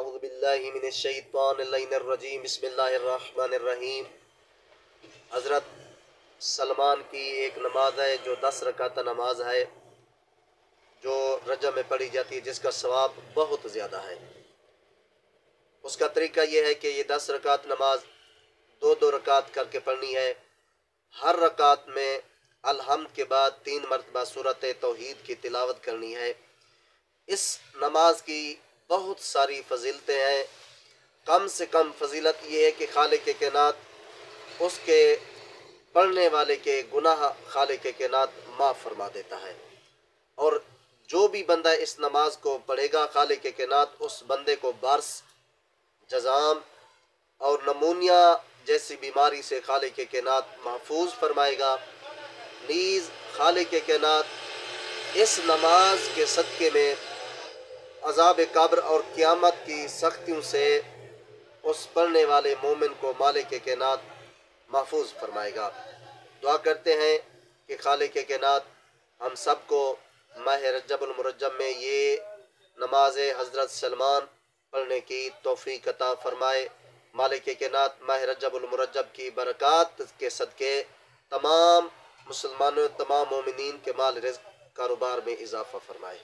اعوذ باللہ من الشیطان اللعین الرجیم بسم اللہ الرحمن الرحیم۔ حضرت سلمان کی ایک نماز ہے جو 10 رکعت نماز ہے، جو رجب میں پڑھی جاتی ہے، جس کا ثواب بہت زیادہ ہے۔ اس کا طریقہ یہ ہے کہ یہ 10 رکعت نماز 2 رکعت کر کے پڑھنی ہے۔ ہر رکعت میں الحمد کے بعد 3 مرتبہ سورۃ توحید کی تلاوت کرنی ہے۔ اس نماز کی بہت ساری فضیلتیں ہیں۔ کم سے کم فضیلت یہ ہے کہ خالق کائنات اس کے پڑھنے والے کے گناہ خالق کائنات معاف فرما دیتا ہے، اور جو بھی بندہ اس نماز کو پڑھے گا خالق کائنات اس بندے کو برس، جذام اور نمونیا جیسی بیماری سے خالق کائنات محفوظ فرمائے گا۔ نیز خالق کائنات اس نماز کے صدقے میں عذاب قبر اور قیامت کی سختیوں سے اس پڑھنے والے مومن کو مالک کائنات محفوظ فرمائے گا۔ دعا کرتے ہیں کہ خالق کائنات ہم سب کو ماہ رجب المرجب میں یہ نماز حضرت سلمان پڑھنے کی توفیق عطا فرمائے۔ مالک کائنات ماہ رجب المرجب کی برکات کے صدقے تمام مسلمانوں، تمام مومنین کے مال رزق کاروبار میں اضافہ فرمائے۔